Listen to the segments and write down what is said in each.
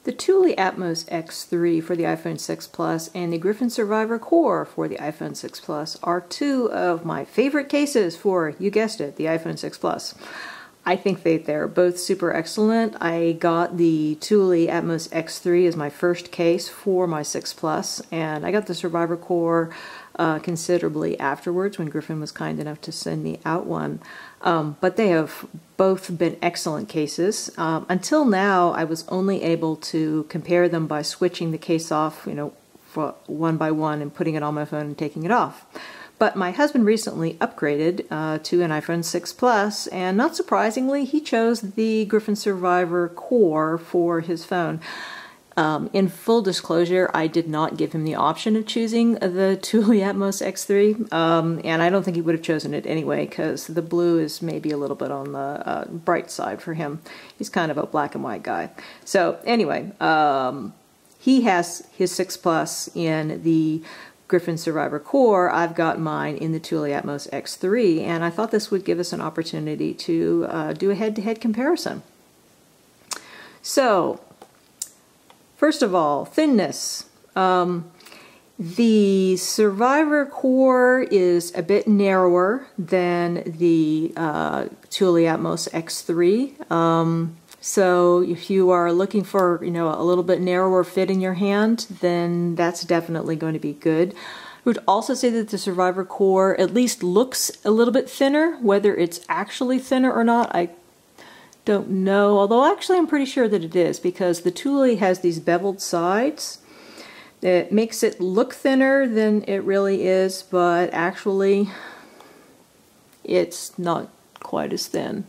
The Thule Atmos X3 for the iPhone 6 Plus and the Griffin Survivor Core for the iPhone 6 Plus are two of my favorite cases for, you guessed it, the iPhone 6 Plus. I think they're both super excellent. I got the Thule Atmos X3 as my first case for my 6 Plus, and I got the Survivor Core considerably afterwards when Griffin was kind enough to send me out one. But they have both been excellent cases. Until now, I was only able to compare them by switching the case off, for one by one and putting it on my phone and taking it off. But my husband recently upgraded to an iPhone 6 Plus, and not surprisingly, he chose the Griffin Survivor Core for his phone. In full disclosure, I did not give him the option of choosing the Thule Atmos X3, and I don't think he would have chosen it anyway, because the blue is maybe a little bit on the bright side for him. He's kind of a black and white guy. So anyway, he has his 6 Plus in the Griffin Survivor Core. I've got mine in the Thule Atmos X3, and I thought this would give us an opportunity to do a head-to-head comparison. So, first of all, thinness. The Survivor Core is a bit narrower than the Thule Atmos X3. So if you are looking for, a little bit narrower fit in your hand, then that's definitely going to be good. I would also say that the Survivor Core at least looks a little bit thinner. Whether it's actually thinner or not, I don't know. Although actually I'm pretty sure that it is, because the Thule has these beveled sides. It makes it look thinner than it really is, but actually it's not quite as thin.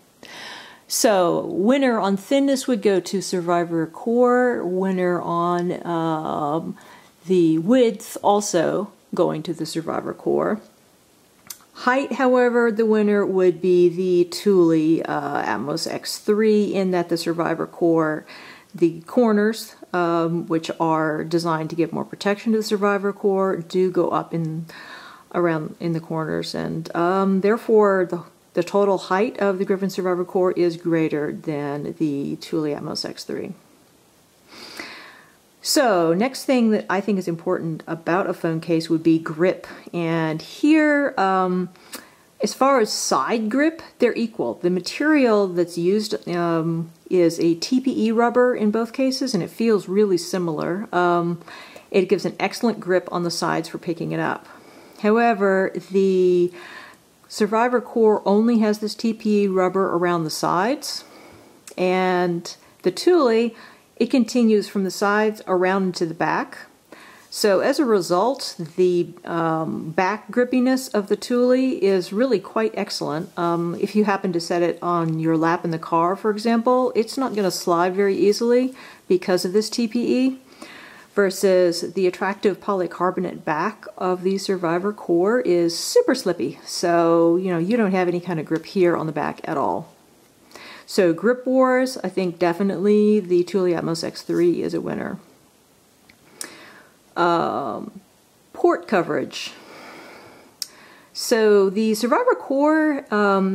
So, winner on thinness would go to Survivor Core. Winner on the width also going to the Survivor Core. Height, however, the winner would be the Thule Atmos X3, in that the Survivor Core, the corners, which are designed to give more protection to the Survivor Core, do go up around in the corners, and therefore the total height of the Griffin Survivor Core is greater than the Thule Atmos X3. So, next thing that I think is important about a phone case would be grip. And here, as far as side grip, they're equal. The material that's used is a TPE rubber in both cases, and it feels really similar. It gives an excellent grip on the sides for picking it up. However, the Survivor Core only has this TPE rubber around the sides, and the Thule, it continues from the sides around to the back. So as a result, the back grippiness of the Thule is really quite excellent. If you happen to set it on your lap in the car, for example, it's not going to slide very easily because of this TPE. Versus the attractive polycarbonate back of the Survivor Core is super slippy. So, you don't have any kind of grip here on the back at all. So grip wars, I think definitely the Thule Atmos X3 is a winner. Port coverage. So the Survivor Core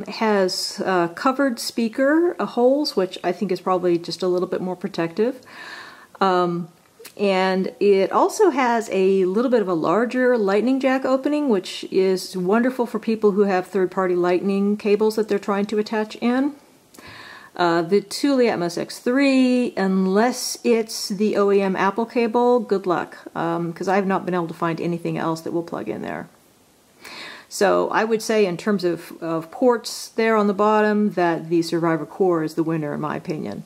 has covered speaker holes, which I think is probably just a little bit more protective. And it also has a little bit of a larger lightning jack opening, which is wonderful for people who have third-party lightning cables that they're trying to attach in. The Thule Atmos X3, unless it's the OEM Apple cable, good luck, because I've not been able to find anything else that will plug in there. So I would say in terms of ports there on the bottom, that the Survivor Core is the winner in my opinion.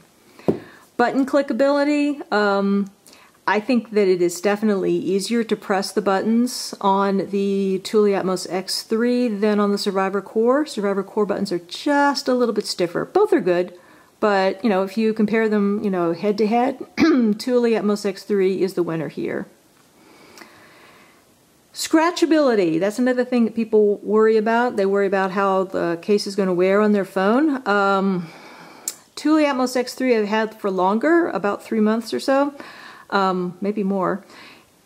Button clickability, I think that it is definitely easier to press the buttons on the Thule Atmos X3 than on the Survivor Core. Survivor Core buttons are just a little bit stiffer. Both are good, but if you compare them, head to head, Thule Atmos X3 is the winner here. Scratchability, that's another thing that people worry about. They worry about how the case is going to wear on their phone. Thule Atmos X3 I've had for longer, about 3 months or so. Maybe more.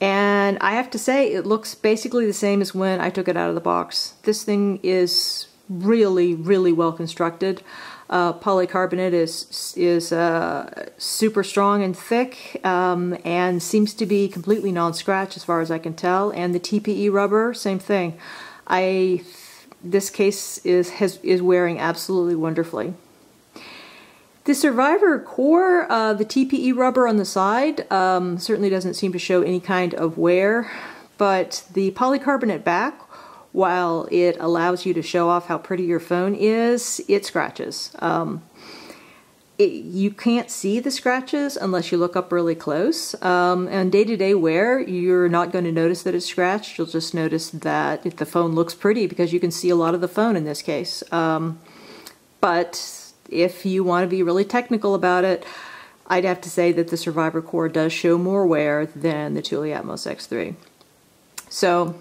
And I have to say, it looks basically the same as when I took it out of the box. This thing is really, really well constructed. Polycarbonate is super strong and thick, and seems to be completely non-scratch as far as I can tell. And the TPE rubber, same thing. This case is wearing absolutely wonderfully. The Survivor Core, the TPE rubber on the side, certainly doesn't seem to show any kind of wear, but the polycarbonate back, while it allows you to show off how pretty your phone is, it scratches. You can't see the scratches unless you look up really close. And day-to-day wear, you're not going to notice that it's scratched. You'll just notice that if the phone looks pretty because you can see a lot of the phone in this case. But if you want to be really technical about it, I'd have to say that the Survivor Core does show more wear than the Thule Atmos X3. So,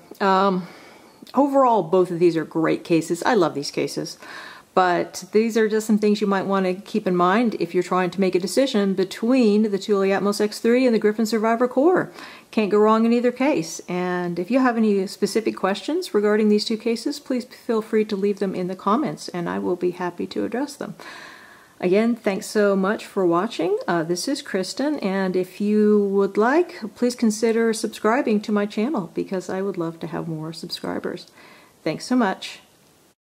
overall, both of these are great cases. I love these cases. But these are just some things you might want to keep in mind if you're trying to make a decision between the Thule Atmos X3 and the Griffin Survivor Core. Can't go wrong in either case. And if you have any specific questions regarding these two cases, please feel free to leave them in the comments and I will be happy to address them. Again, thanks so much for watching. This is Kristen, and if you would like, please consider subscribing to my channel because I would love to have more subscribers. Thanks so much.